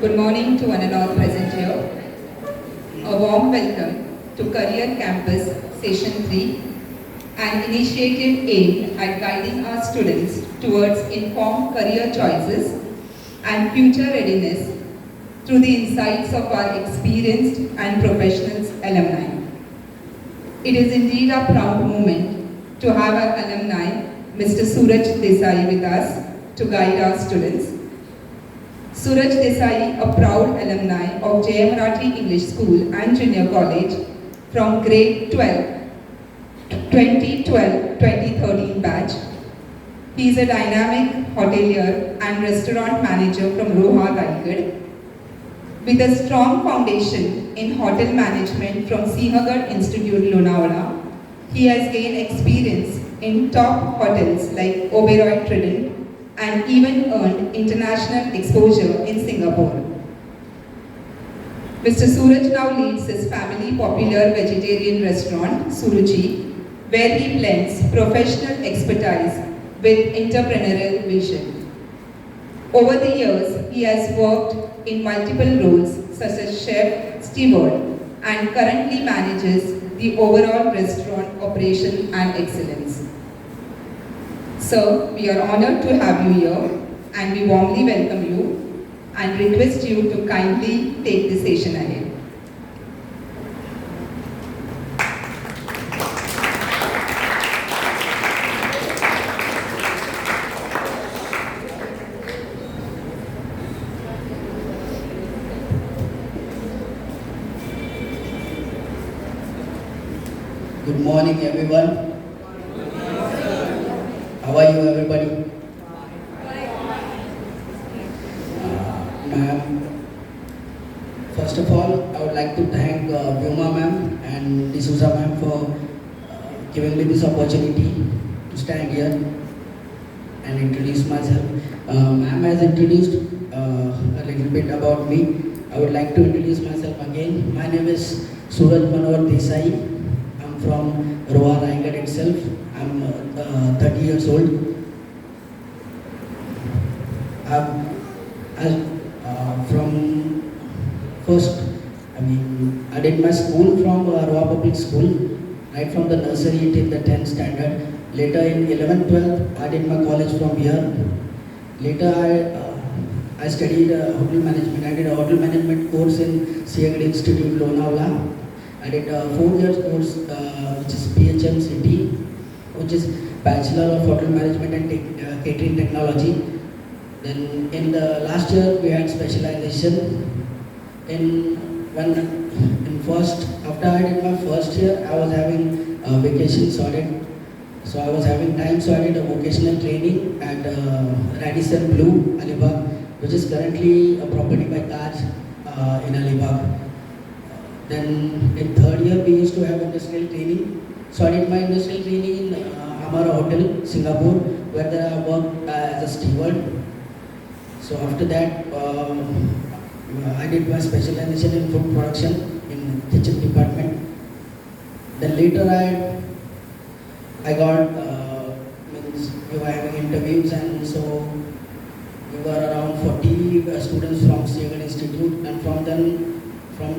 Good morning to one and all present here. A warm welcome to Career Campus Session 3, an initiative aimed at guiding our students towards informed career choices and future readiness through the insights of our experienced and professional alumni. It is indeed a proud moment to have our alumni, Mr. Suraj Desai, with us to guide our students. Suraj Desai, a proud alumni of Rathi English School and Junior College from grade 12, 2012-2013 batch. He is a dynamic hotelier and restaurant manager from Roha Public. With a strong foundation in hotel management from Sinhgad Institute, Lonavala, he has gained experience in top hotels like Oberoi, Trident, and even earned international exposure in Singapore. Mr. Suraj now leads his family popular vegetarian restaurant, Suruchi, where he blends professional expertise with entrepreneurial vision. Over the years, he has worked in multiple roles such as chef, steward, and currently manages the overall restaurant operation and excellence. Sir, we are honored to have you here and we warmly welcome you and request you to kindly take the session ahead. Good morning, everyone. How are you, everybody? Ma'am, first of all, I would like to thank Vyoma ma'am and D'Souza ma'am for giving me this opportunity to stand here and introduce myself. Ma'am has introduced a little bit about me. I would like to introduce myself again. My name is Suraj Manohar Desai. I'm from Roha Public itself. I'm 30 years old. From first, I did my school from Roha Public School, right from the nursery till the 10th standard. Later in 11th, 12th, I did my college from here. Later I studied hotel management. I did a hotel management course in Sinhgad Institute, Lonavala. I did a 4 years course which is PHMCT, which is Bachelor of Hotel Management and Catering Technology. Then in the last year we had specialization after I did my first year, I was having vacations audit. So I was having time, so I did a vocational training at Radisson Blue, Alibaug, which is currently a property by Taj in Alibaug. Then in third year we used to have industrial training. So I did my industrial training in Amara Hotel, Singapore, where I worked as a steward. So after that, I did my specialization in food production in kitchen department. Then later I got we were having interviews, and so we were around 40 students from Sinhgad Institute, and from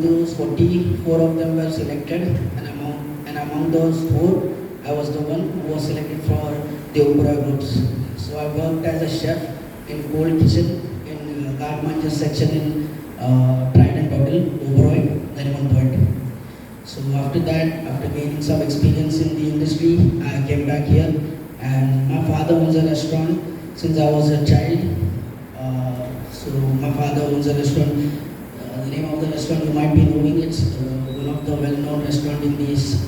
those 40, 4 of them were selected, and among those 4, I was the one who was selected for the Oberoi groups. So I worked as a chef in cold kitchen in guard manager section in Trident Hotel, Oberoi, Nariman. So after that, after gaining some experience in the industry, I came back here, and my father owns a restaurant since I was a child. So my father owns a restaurant. The name of the restaurant you might be knowing, it's one of the well-known restaurant in this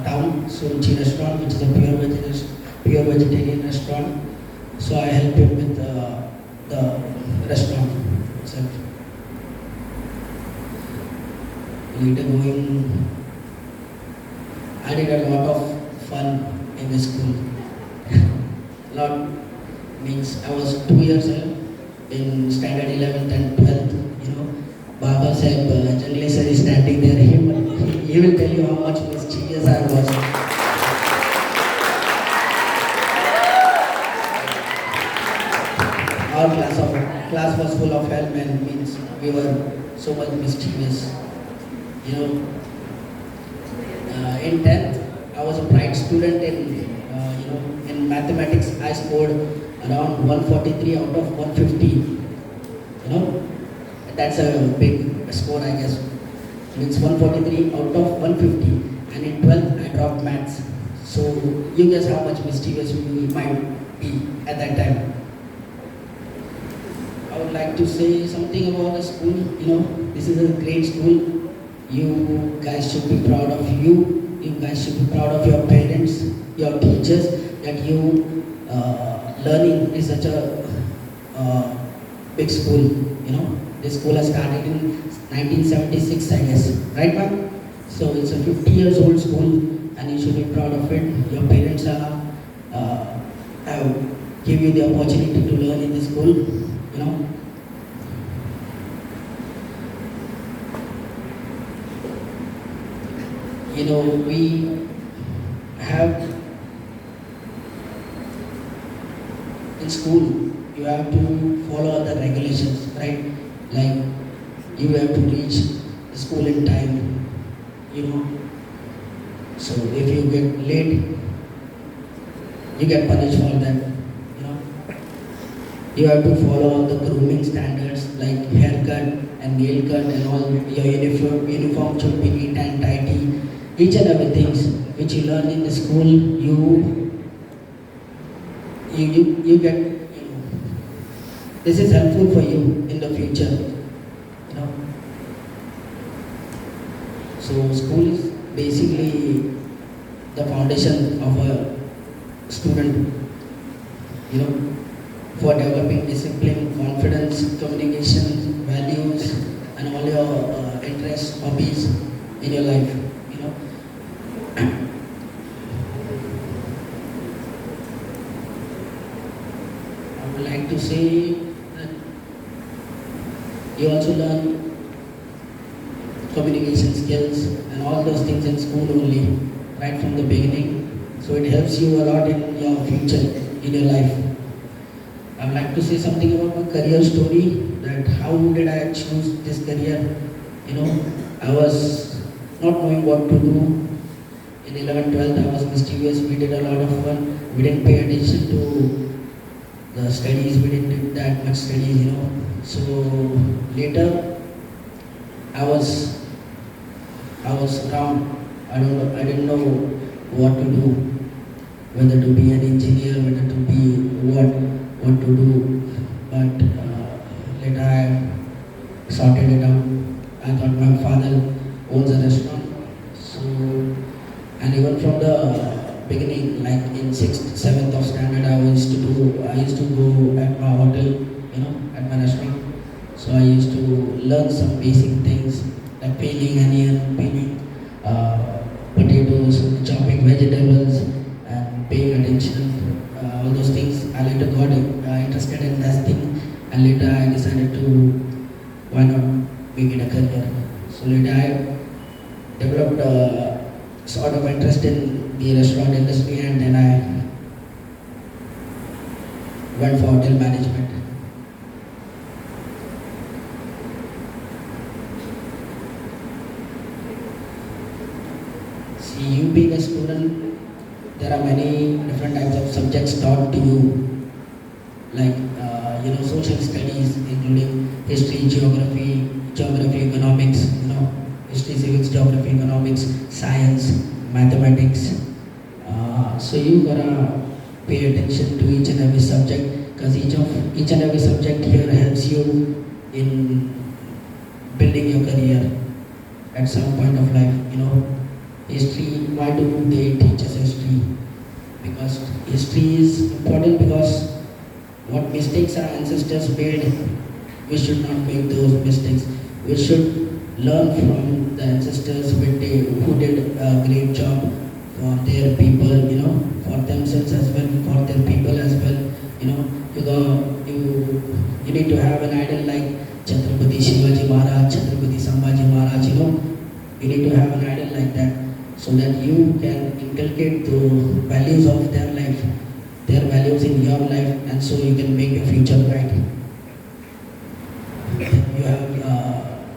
town, Suruchi restaurant, which is a pure vegetarian restaurant. So I helped him with the restaurant itself. Later going, I did a lot of fun in the school. Lot means I was 2 years old in standard 11th and 12th. Baba Sahib, Jangle sir is standing there. He will tell you how much mischievous I was. Our class was full of of hell, man, means we were so much mischievous. You know, in 10th, I was a bright student in mathematics. I scored around 143 out of 150. You know, that's a big score, I guess. It's 143 out of 150. And in 12th, I dropped maths. So you guess how much mischievous we might be at that time. I would like to say something about the school. You know, this is a great school. You guys should be proud of you. You guys should be proud of your parents, your teachers, that you learning is such a big school. You know, this school has started in 1976, I guess, right, ma'am? So it's a 50 years old school, and you should be proud of it. Your parents have give you the opportunity to learn in this school. You know. You know, we have in school, you have to follow the regulations, right? Like, you have to reach the school in time, you know. So if you get late, you get punished for that, you know. You have to follow the grooming standards like haircut and nail cut and all. Your uniform should be neat and tidy. Each and everything which you learn in the school, you get, you know, this is helpful for you in the future, you know. So school is basically the foundation of a student, you know, for developing discipline, confidence, communication, values, and all your interests, hobbies in your life. I would like to say that you also learn communication skills and all those things in school only, right from the beginning. So it helps you a lot in your future, in your life. I would like to say something about my career story, that how did I choose this career. You know, I was not knowing what to do. In 11th, 12th, I was mischievous. We did a lot of fun. We didn't pay attention to the studies. We didn't do that much studies, you know. So later, I was around. I didn't know what to do, whether to be an engineer, whether to be what to do. But later I sorted it out. I thought my father owns a restaurant. So, and even from the beginning, like in 6th, 7th of standard, I used to go at my hotel, you know, at my restaurant. So I used to learn some basic things like peeling onion, peeling potatoes, chopping vegetables, and paying attention, all those things. I later got interested in that thing, and later I decided to, why not make it a career. So later I developed a sort of interest in the restaurant industry, and then I went for hotel management. See, you being a student, there are many different types of subjects taught to you, like social studies, including history, geography, economics, history, civics, geography, economics, science, mathematics. So you gotta pay attention to each and every subject, because each and every subject here helps you in building your career at some point of life. History, why do they teach us history? Because history is important, because what mistakes our ancestors made, we should not make those mistakes. We should learn from the ancestors who did a great job for their people, for themselves as well, for their people as well. You need to have an idol like Chhatrapati Shivaji Maharaj, Chhatrapati Sambhaji Maharaj. You need to have an idol like that, so that you can inculcate the values of their life, their values in your life, and so you can make your future bright.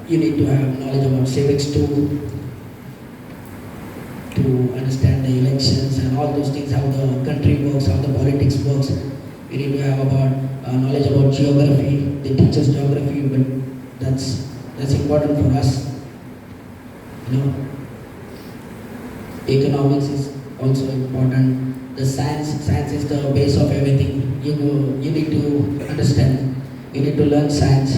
You need to have knowledge about civics too, to understand the elections and all those things, how the country works, how the politics works. You need to have knowledge about geography. They teach us geography, but that's important for us. You know, economics is also important. The science is the base of everything. You need to understand. You need to learn science,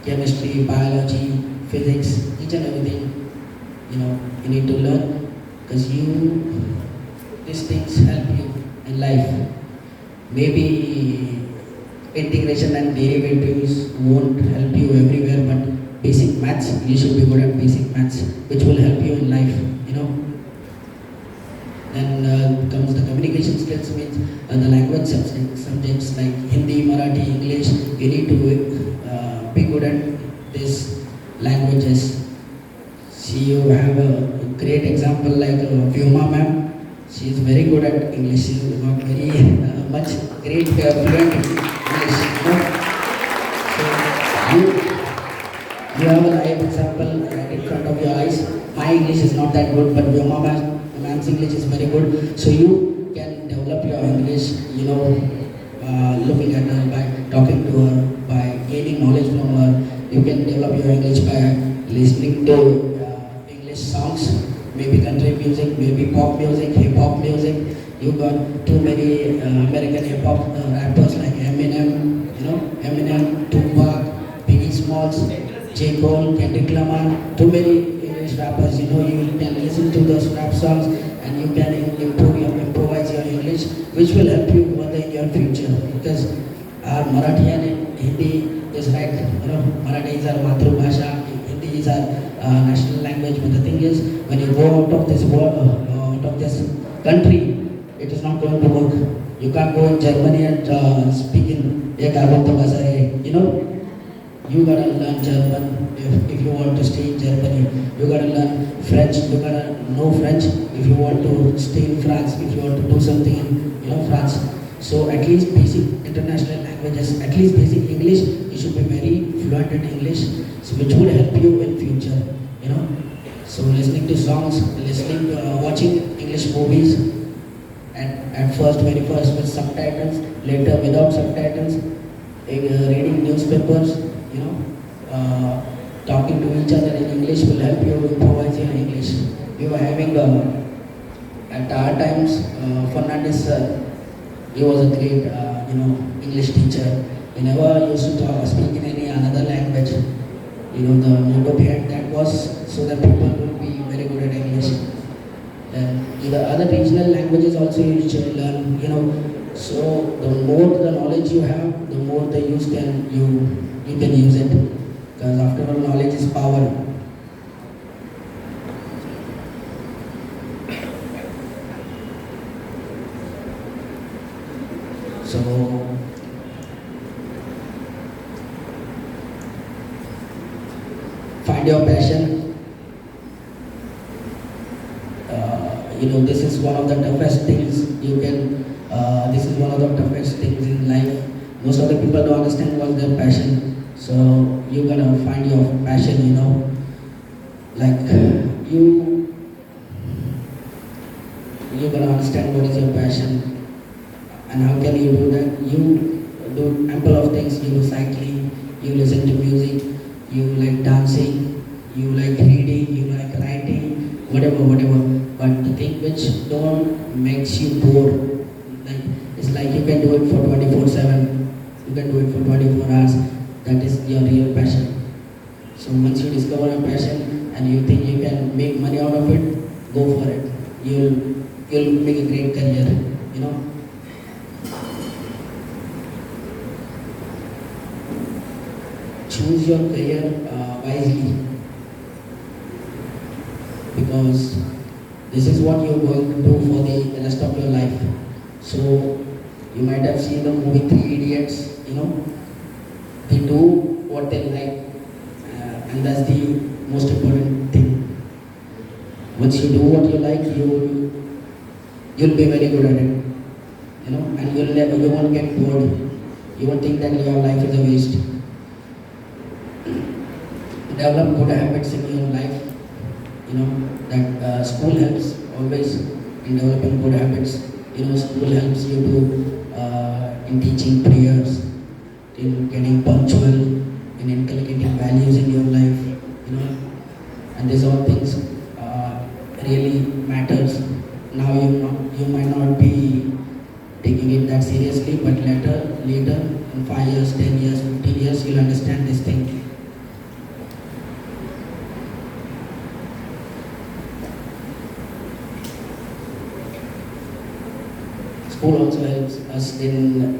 chemistry, biology, physics, each and everything. You need to learn because these things help you in life. Maybe integration and derivatives won't help you everywhere, but basic maths, you should be good at basic maths, which will help you in life. Then comes the communication skills, means the language subjects like Hindi, Marathi, English. You need to be good at these languages. See, you have a great example like Vyoma ma'am. She is very good at English. She is not very much great fluent in English. So you have a live example right in front of your eyes. My English is not that good, but Vyoma ma'am's English is very good. So you can develop your English, looking at her, by talking to her, by gaining knowledge from her. You can develop your English by listening to English songs, maybe country music, maybe pop music, hip hop music. You got too many American hip hop rappers like Eminem, Tupac, Biggie Smalls, J. Cole, Kendrick Lamar. Too many English rappers. You can listen to those rap songs and you can improvise your English, which will help you further in your future. Because our Marathi and Hindi is right. Marathi is our Matrubhasha, Hindi is our national language. But the thing is, when you go out of this world, out of this country, it is not going to work. You can't go in Germany and speak in you gotta learn German if you want to stay in Germany. You gotta learn French. You gotta know French if you want to stay in France. If you want to do something in France. So at least basic international languages, at least basic English. You should be very fluent in English, so which would help you in future. So listening to songs, watching English movies, at first, very first with subtitles, later without subtitles, reading newspapers, talking to each other in English will help you improvise your English. We were having, at our times, Fernandez sir, he was a great, English teacher. He never used to speak in any another language. The motto behind that was so that people would be very good at English. And the other regional languages also you should learn, so the more the knowledge you have, the more the use you can use it. Because after all, knowledge is power. So find your passion. This is one of the toughest things this is one of the toughest things in life. Most of the people don't understand what's their passion. So you gotta find your passion, like you gotta understand what is your passion and how can you do that. You do ample of things. You do cycling, you listen to music, you like dancing, you like reading, you like writing, whatever. But the thing which don't makes you bored, it's like you can do it for 24/7, you can do it for 24 hours. That is your real passion. So once you discover a passion and you think you can make money out of it, go for it. You'll make a great career. Choose your career wisely, because this is what you're going to do for the rest of your life. So you might have seen the movie Three Idiots. They do what they like, and that's the most important thing. Once you do what you like, you'll be very good at it. And you won't get bored. you won't think that your life is a waste. Develop good habits in your life. You know that school helps always in developing good habits. You know, school helps you to in teaching prayers, in getting punctual, in inculcating values in your life. You know, and these all things really matters. Now you might not be taking it that seriously, but later in 5 years, 10 years, 15 years, you'll understand this thing. School also helps us in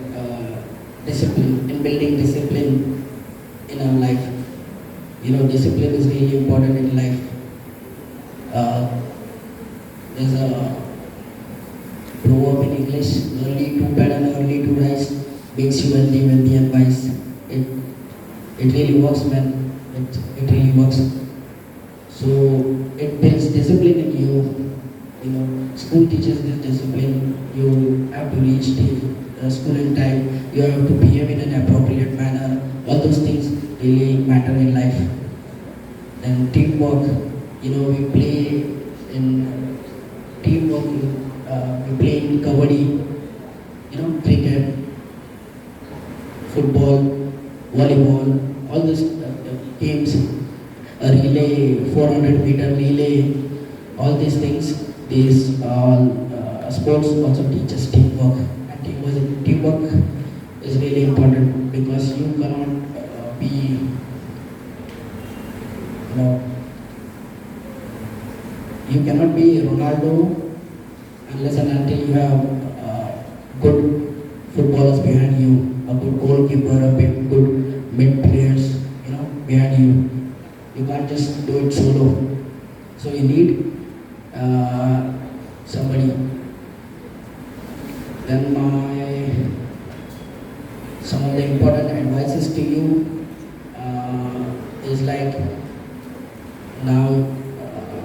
discipline, in building discipline in our life. You know, discipline is really important in life. There's a proverb in English: early to bed and early to rise makes you wealthy and wise. It really works, man. It really works. So it builds discipline in you. You know, school teaches this discipline. You have to reach the school in time. You have to behave in an appropriate manner. All those things really matter in life. Then teamwork. You know, we play in teamwork. We play in kabaddi. You know, cricket, football, volleyball. All these games. A relay, 400-meter relay. All these things. These sports also teach us teamwork, and teamwork is really important because you cannot be, you know, you cannot be Ronaldo unless and until you have good footballers behind you, a good goalkeeper, a good mid players, you know, behind you. You can't just do it solo. So you need somebody. Then some of the important advices to you is like, now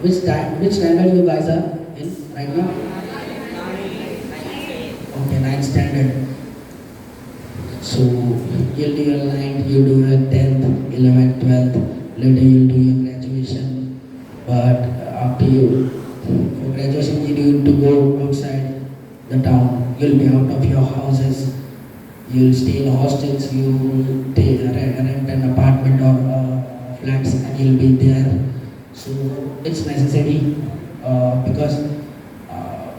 which standard you guys are in right now? Okay, 9th standard. So you'll do your 9th, you do your 10th, 11th, 12th, later you'll do your graduation. But after you for graduation, you need to go outside the town. You'll be out of your houses. You'll stay in hostels. You'll rent an apartment or flats, and you'll be there. So it's necessary because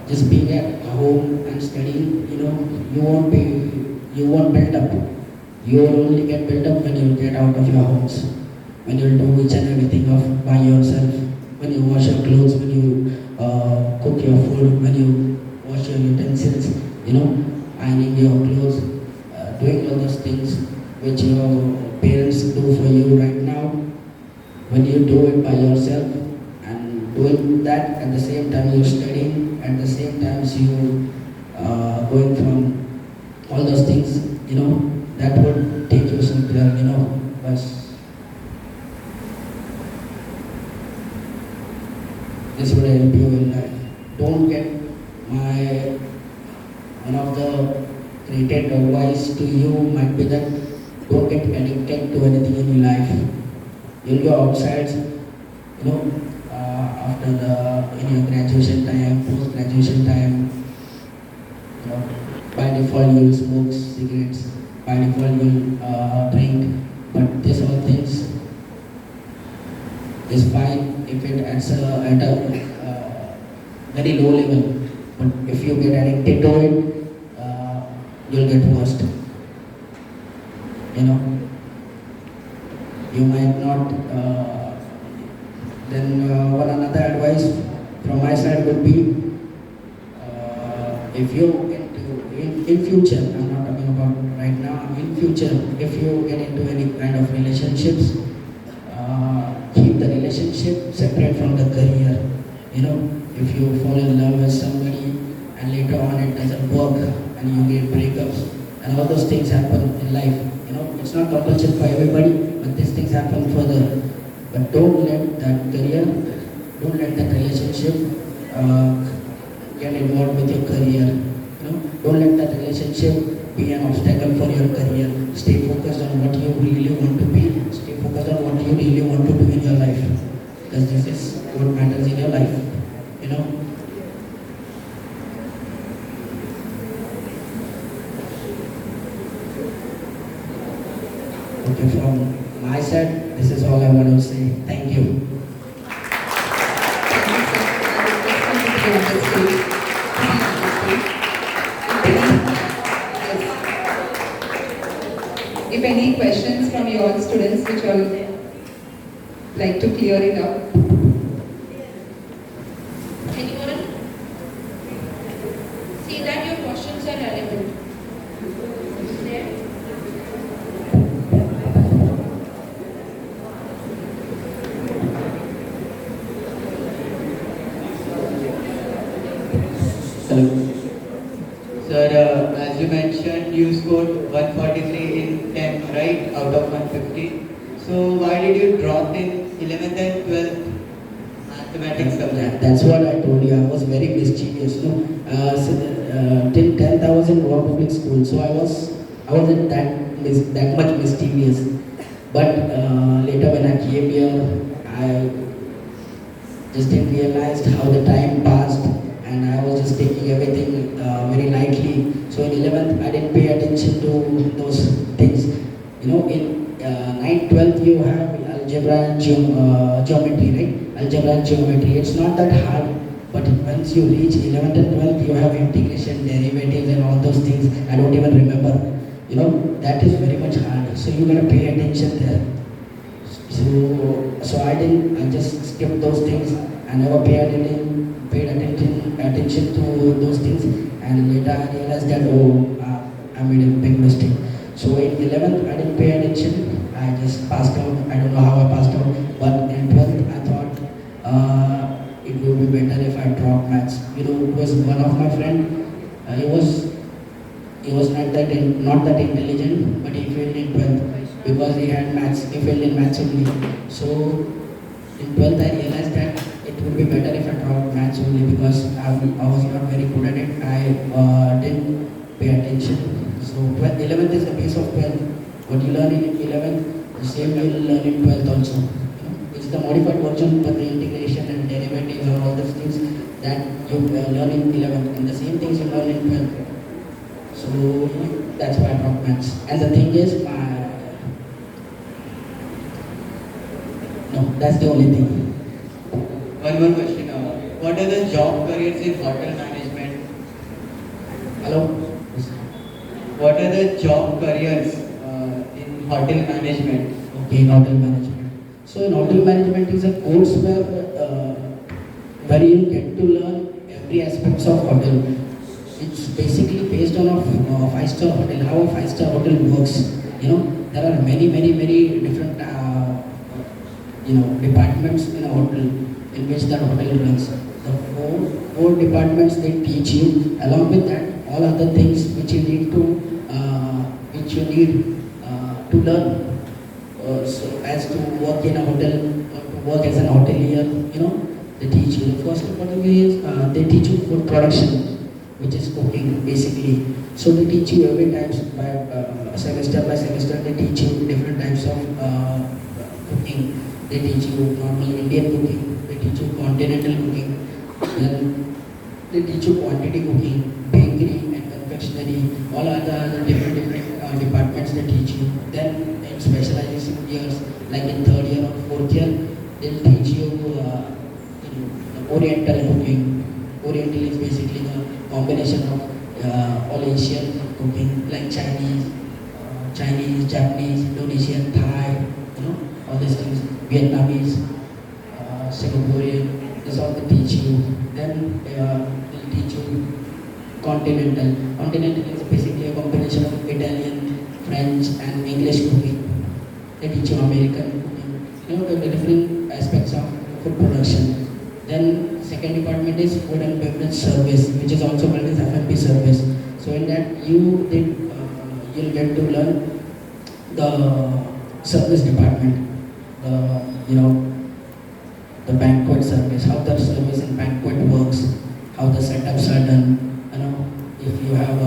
just being at home and studying, you know, you won't build up. You will only get built up when you get out of your homes. When you'll do each and everything by yourself. When you wash your clothes, when you cook your food, when you wash your utensils, you know, ironing your clothes, doing all those things which your parents do for you right now. When you do it by yourself and doing that at the same time you're studying, at the same time you going from all those things, you know, that would take you somewhere, you know, but this would help you in life. Don't get one of the created advice to you might be that don't get addicted to anything in your life. You'll go outside, you know, in your graduation time, post-graduation time, you know, by default you'll smoke cigarettes, by default you'll drink, but these all things is fine if it at a very low level, but if you get addicted to it, you'll get worse. You know, you might not. Then one another advice from my side would be, if you get in future, I'm not talking about right now. In future, if you get into any kind of relationships, keep the relationship separate from the career. You know, if you fall in love with somebody and later on it doesn't work and you get breakups and all those things happen in life. You know, it's not compulsory for everybody, but these things happen further. But don't let that career, don't let that relationship get involved with your career. You know, don't let that relationship be an obstacle for your career. Stay focused on what you really want to be. Stay focused on what you really want to do in your life. Because this is what matters in your life. You know. Okay, from my side, this is all I want to say. Thank you. If any questions from you all students which you all like to clear it up. Anyone? See that your questions are relevant. There. Hello. Sir, as you mentioned, you scored 143 in 10, right, out of 150. So why did you drop in 11th and 12th mathematics subject? That's what I told you. I was very mischievous. No, till 10th I was in Roha Public School, so I wasn't that much mischievous. But later when I came here, I just didn't realize how the time passed, and I was just taking everything very lightly. So in 11th I didn't pay attention to those things. You know, in 9th, 12th you have algebra and geometry, right? Algebra and geometry. It's not that hard, but once you reach 11th and 12th, you have integration, derivatives, and all those things. I don't even remember. You know, that is very much hard. So you gotta pay attention there. So I just skipped those things. I never paid attention to those things, and later I realized that I made a big mistake. So in 11th I didn't pay attention. I just passed out. I don't know how I passed out, but in 12th I thought it would be better if I dropped maths. You know, it was one of my friend. He was not that intelligent, but he failed in 12th because he had maths. He failed in maths only. So in 12th I realized that it would be better if I dropped maths only because I was not very good at it. I didn't pay attention. So 11th is the base of 12th. What you learn in 11th, the same you will learn in 12th also. You know, it's the modified version, but the integration and derivatives and all those things that you learn in 11th, and the same things you learn in 12th. So that's why I dropped maths. And the thing is, no, that's the only thing. One more question. What are the job careers in hotel management? Hello? What are the job careers in hotel management? Okay, in hotel management. So in hotel management is a course where you get to learn every aspects of hotel. It's basically based on a 5-star hotel, how a 5-star hotel works. You know, there are many different departments in a hotel in which that hotel runs. The four departments they teach you. Along with that, all other things which you need to learn. So as to work in a hotel, to work as an hotelier, you know, they teach you. The first important way is they teach you food production, which is cooking basically. So they teach you every time semester by semester. They teach you different types of cooking. They teach you normal Indian cooking. They teach you continental cooking. Then they teach you quantity cooking, bakery and confectionery. All other different departments they teach you. Then in specialization years, like in 3rd year or 4th year, they'll teach you the Oriental cooking. Oriental is basically the combination of all Asian cooking, like Chinese, Japanese, Indonesian, Thai, you know, all these things, Vietnamese, Singaporean. This all they teach you. Then they'll teach you continental. Continental is basically a combination of Italian, French, and English cooking. They teach you American cooking. You know, the different aspects of food production. Then second department is food and beverage service, which is also called as F&B service. So in that you'll get to learn the service department, the banquet service, how the service and banquet works, how the setups are done. You know, if you have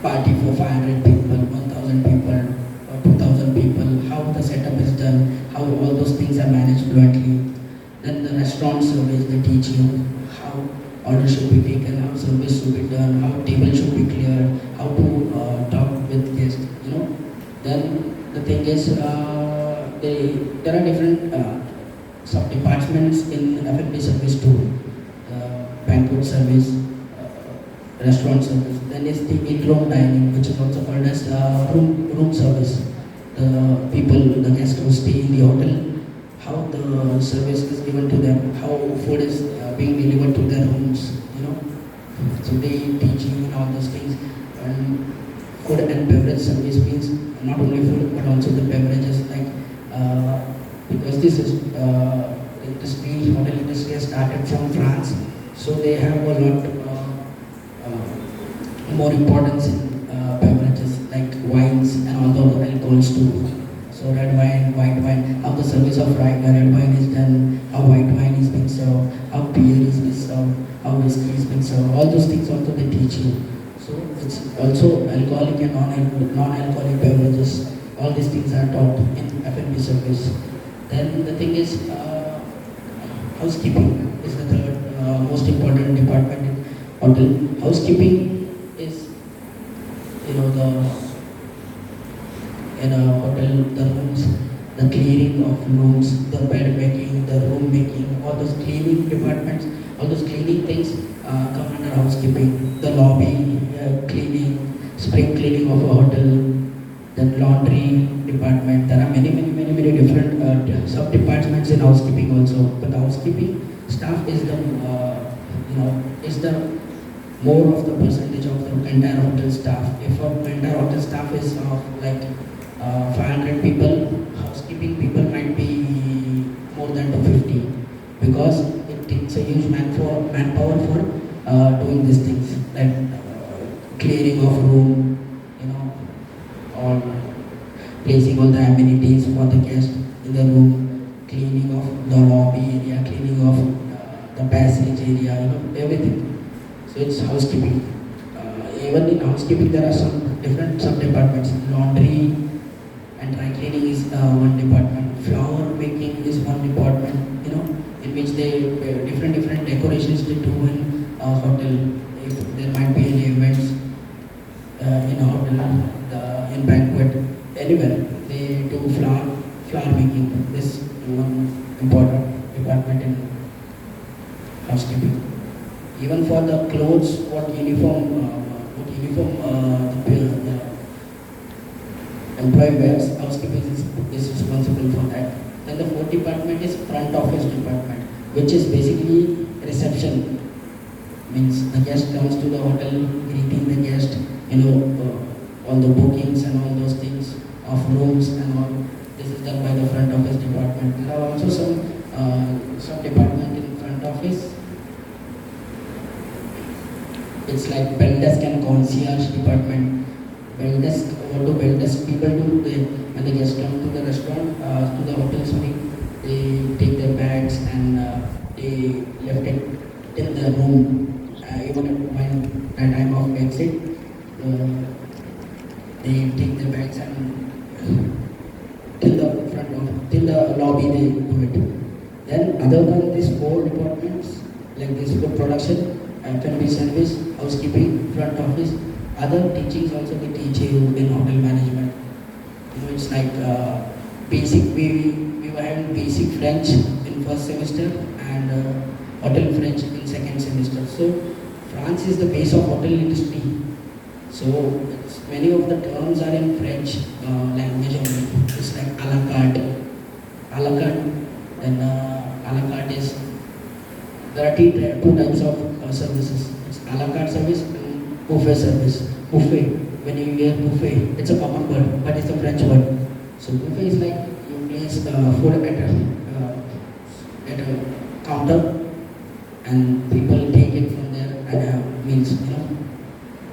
party for 500 people, 1000 people, or 2000 people, how the setup is done, how all those things are managed fluently. Then the restaurant service, they teach you how order should be taken, how service should be done, how table should be cleared, how to talk with guests, you know. Then the thing is, there are different sub-departments in F&B service too. Banquet service, restaurant service. Then is the in-room dining, which is also called as room service. The people, the guests who stay in the hotel, how the service is given to them, how food is being delivered to their rooms, you know. So they teach you all those things. And food and beverage service means not only food but also the beverages, like because this is industry, hotel industry has started from France, so they have a lot more importance in beverages like wines and all the alcohols too. So red wine, white wine, how the service of red wine is done, how white wine is being served, how beer is being served, how whiskey is being served. All those things also they teach you. So it's also alcoholic and non-alcoholic beverages. All these things are taught in F&B service. Then the thing is, housekeeping is the third most important department in hotel. Housekeeping is, you know, in a hotel, the rooms, the cleaning of rooms, the bed making, the room making, all those cleaning departments, all those cleaning things come under housekeeping. The lobby cleaning, spring cleaning of a hotel, then laundry department. There are many different sub-departments in housekeeping also. But the housekeeping staff is the is the more of the percentage of the entire hotel staff. If our entire hotel staff is like 500 people, housekeeping people might be more than 250, because it takes a huge manpower for doing these things, like clearing of room, you know, or placing all the amenities for the guest in the room, cleaning of the lobby area, cleaning of the passage area, you know, everything. So it's housekeeping. Even in housekeeping there are some different sub-departments. Laundry and dry cleaning is one department. Flower making is one department, you know, in which they different decorations they do in a hotel. If there might be any events in a hotel, in banquet, anywhere, they do flower making. This is one important department in housekeeping. Even for the clothes, what uniform the employee wears, housekeeping is responsible for that. Then the fourth department is front office department, which is basically reception. Means the guest comes to the hotel, greeting the guest, you know, all the bookings and all those things of rooms and all. This is done by the front office department. There are also some department in front office. It's like bell desk and concierge department. Bell desk, what do bell desk people do? When the guests come to the restaurant, to the hotel, sorry, they take their bags and they left it in the room. Even when the time of exit, they take their bags and till the lobby they do it. Then other than these four departments, like this food production, F&B service, housekeeping, front office, other teachings also they teach you in hotel management. You know, it's like basic, we were having basic French in first semester and hotel French in second semester. So France is the base of hotel industry. So many of the terms are in French language only. It's like a la carte. Then a la carte is, there are two types of services. It's a la carte service and buffet service. Buffet, when you hear buffet, it's a common word, but it's a French word. So buffet is like you place food at a counter and people take it from there and have meals, you know.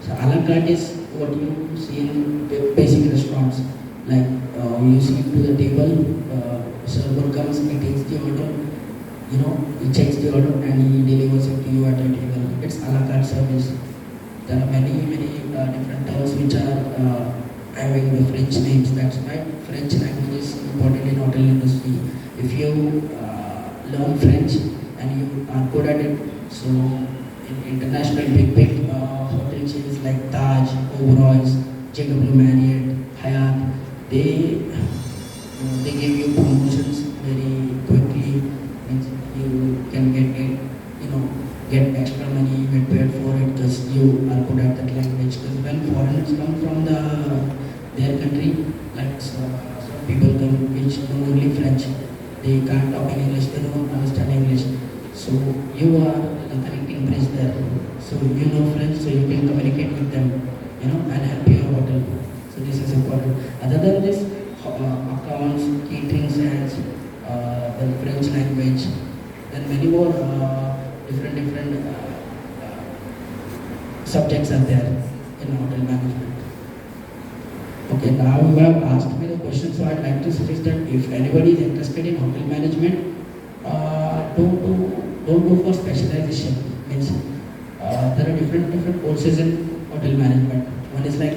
So a la carte is what you see in basic restaurants. Like you see to the table, server comes, he takes the order, he checks the order and he delivers it to you at the table. It's a la carte service. there are many different terms which are having the French names. That's why French language is important in hotel industry. If you learn French and you are good at it, so in international big hotel chains like Taj, Oberoi, JW Marriott, Hyatt, they give you promotions very quickly. Means you can get extra money, get paid for it because you are good at that language. Because when foreigners come from their country, like some people come which know only French, they can't talk in English, they don't understand English. So you are a connecting bridge there. So you know French, so you can communicate with them, and help your hotel. So this is important. Other than this, accounts, catering sales, the French language, then many more different subjects are there in hotel management. Okay, now you have asked me the question, so I'd like to suggest that if anybody is interested in hotel management, don't go for specialization. Means there are different courses in hotel management. One is like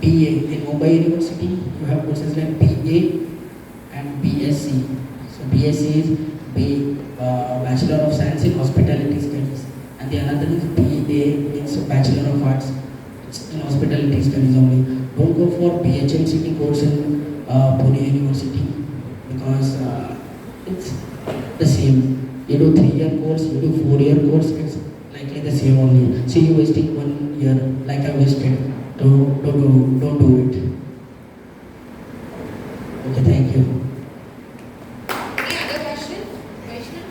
BA in Mumbai University. You have courses like BA and BSc. So BSc is Bachelor of Science in Hospitality Studies, and the another is BA, means Bachelor of Arts in Hospitality Studies only. Don't go for BHMCT course in Pune University because it's the same. You do 3-year course, you do 4-year course, it's likely the same only. See, you wasting 1 year like I wasted. Don't do it. Okay, thank you. Any other question? Vaishnav?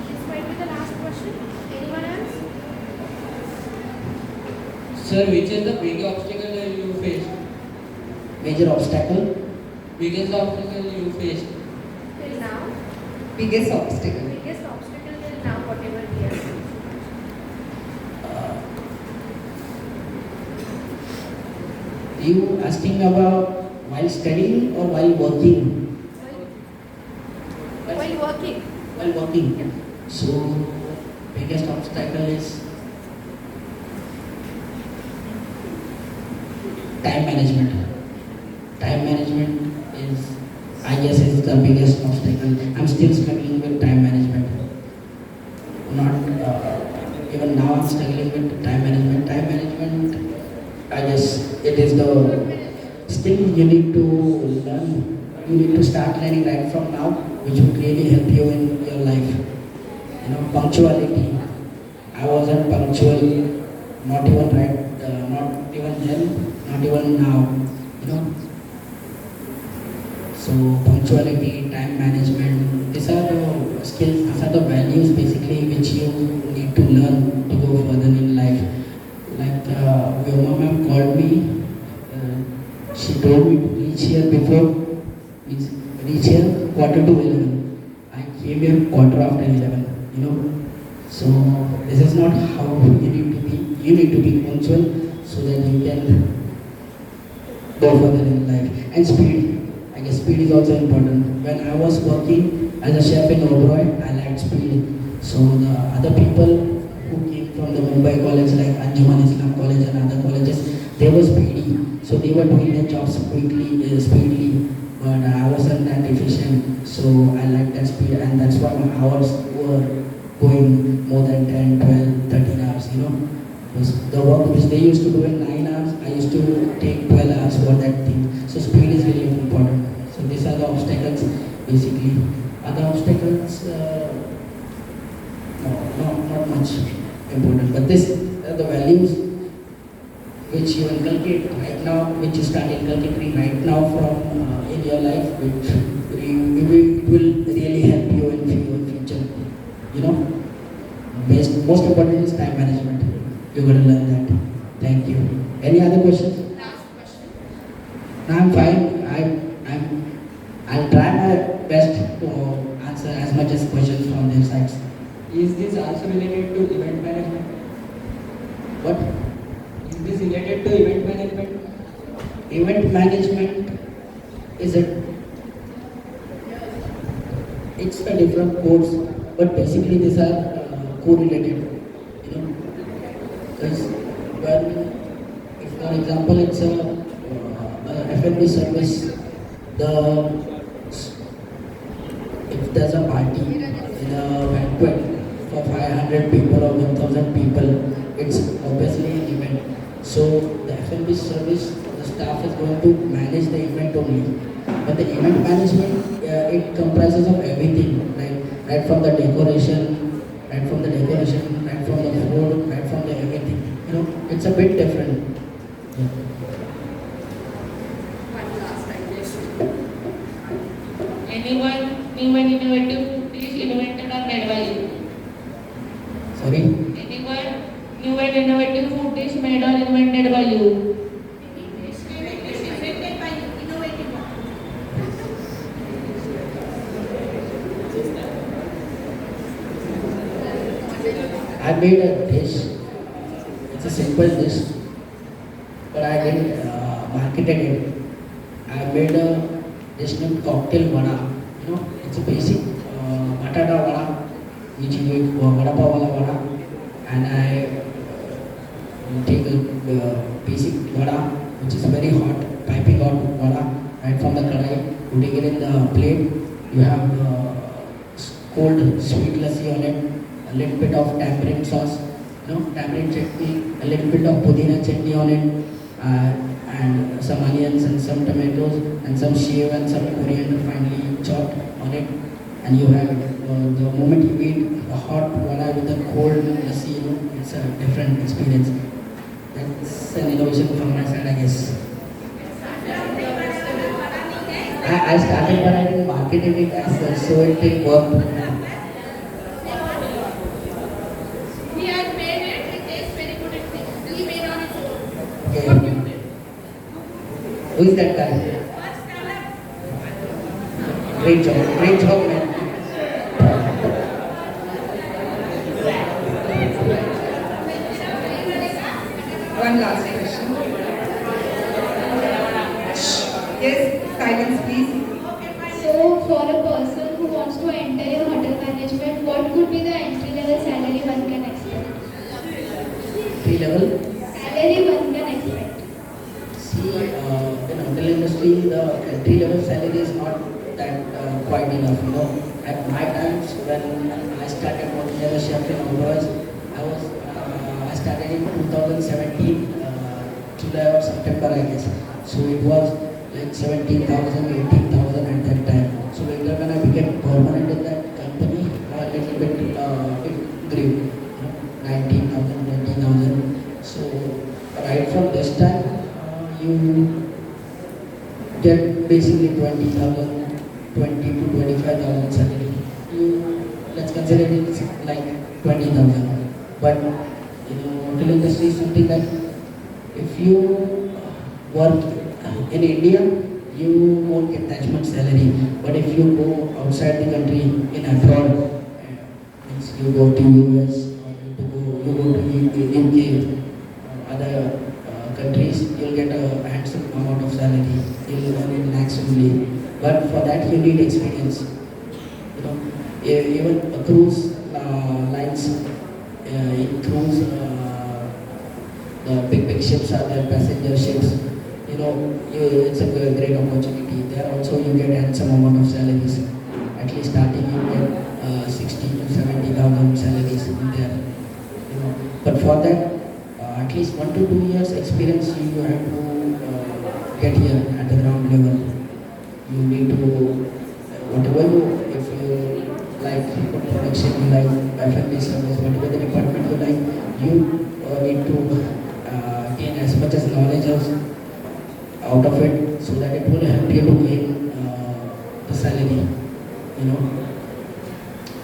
This might be the last question. Anyone else? Sir, which is the big obstacle that you faced? Major obstacle? Biggest obstacle you faced? Till now? Biggest obstacle. Biggest obstacle till now, whatever we are seeing. You asking about while studying or while working? While working. While working. Yeah. So, biggest obstacle is time management. Time management is, I guess, is the biggest obstacle. I'm still struggling with time management. Not even now I'm struggling with time management. Time management, I guess, it is the skill you need to learn. You need to start learning right from now, which will really help you in your life. Punctuality. I wasn't punctual, not even not even then, not even now. So punctuality, time management, these are the skills, these are the values basically which you need to learn to go further in life. Like your ma'am called me, she told me to reach here before, means reach here quarter to 11. I came here quarter after 11, So this is not how you need to be. You need to be punctual so that you can go further in life. And speed. I guess speed is also important. When I was working as a chef in Oberoi, I liked speed. So the other people who came from the Mumbai college like Anjuman Islam College and other colleges, they were speedy. So they were doing their jobs quickly, speedily. But I wasn't that efficient. So I liked that speed, and that's why my hours were going more than 10, 12, 13 hours, Because the work which they used to do in 9 hours, I used to take 12 hours for that thing. So speed is really important. So these are the obstacles basically. Other obstacles, not much important. But this are the values which you inculcate right now, which you start inculcating right now from in your life, which will really help you in your future. Most important is time management. You're going to learn that. Thank you. Any other questions? Last question. No, I'm fine. I'll try my best to answer as much as questions from their sides. Is this also related to event management? What? Is this related to event management? Event management is it's a different course, but basically these are correlated. For example, it's a F&B service. The if there's a party in a banquet for 500 people or 1000 people, it's obviously an event. So the F&B service, the staff is going to manage the event only. But the event management, it comprises of everything, right from the decoration, right from the food, right from the everything. It's a bit different. Anyone new and innovative food dish invented or made by you? Sorry? Anyone new and innovative food dish made or invented by you? I made a dish. It's a simple dish, but I didn't marketed it. I made a dish named cocktail vada. It's a basic batata vada, which you make vada pav wala vada, and I take a basic vada, which is very hot, piping hot vada, right from the kadai. You take it in the plate. You have cold sweet lassi on it, a little bit of tamarind sauce, tamarind chutney, a little bit of pudina chutney on it, and some onions and some tomatoes and some shave and some coriander finely chopped on it, and you have it. The moment you eat the hot vada with the cold lassi, it's a different experience. That's an innovation from my side, I guess. I started, but I didn't market it as well, so it didn't work. He has made it. It tastes very good. He made on his own. Okay. What you did? Who is that guy? Great job, man. One last question. Yes, silence please. So, for a person who wants to enter your hotel management, what could be the entry level salary one can expect? 3 level. Salary one can expect. See, in hotel industry, the entry level salary is not that quite enough. At my times when I started working as a chef in Oberoi, I started in 2017, July or September, I guess. So it was like 17,000, 18,000 at that time. So later when I became permanent in that company, a little bit it grew, 19,000, 20,000. So right from this time, you get basically 20,000, 20 to 25,000 salary. Let's consider it like 20,000. But hotel industry is something like if you work in India, you won't get that much salary. But if you go outside the country, in abroad, means you go to US, or you go to UK, other countries, you'll get a handsome amount of salary. You'll earn in lakhs only. But for that, you need experience. Even cruise lines, in cruise, the big ships are there, passenger ships. It's a great opportunity. There also you get handsome amount of salaries. At least starting you get 60 to 70,000 salaries in there. But for that, at least 1 to 2 years experience you have to get here at the ground level. You need to, if you like production, you like F&B service, whatever the department you like, you need to gain as much as knowledge out of it, so that it will help you to gain the salary.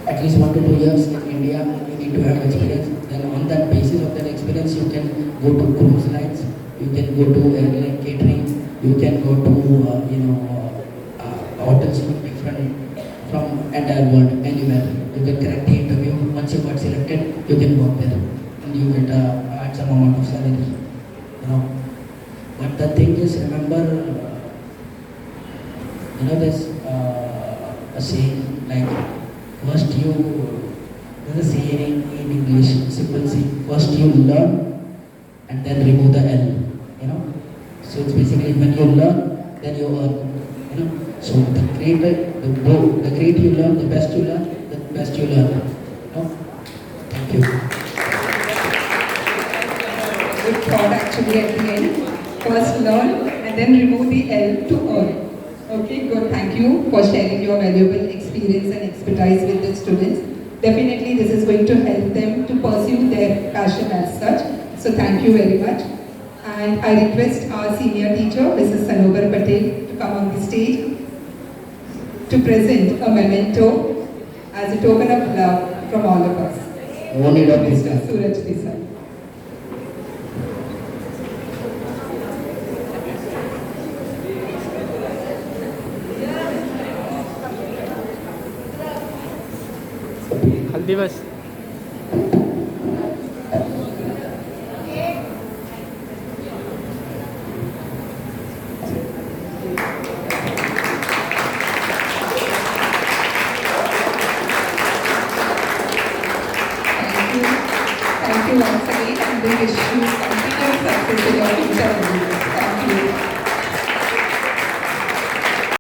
At least 1 to 2 years in India, you need to have experience. Then on that basis of that experience, you can go to cruise lines, you can go to airline catering, you can go to hotels different from entire world, anywhere. You can crack the interview. Once you got selected, you can work there, and you get a some amount of salary. But the thing is, remember, there's a saying like, there's a saying in English, simple saying, first you learn and then remove the L. So it's basically when you learn, then you earn. You know. So the greater, the greater you learn, the best you learn, the best you learn. You know. Thank you. Good thought actually at the end. First learn and then remove the L to earn. Okay, good. Thank you for sharing your valuable experience and expertise with the students. Definitely this is going to help them to pursue their passion as such. So thank you very much. And I request our senior teacher, Mrs. Sanobar Patel, to come on the stage to present a memento as a token of love from all of us. No need of Mr. Suraj Desai. हल्दी बस Thank you once again and we wish you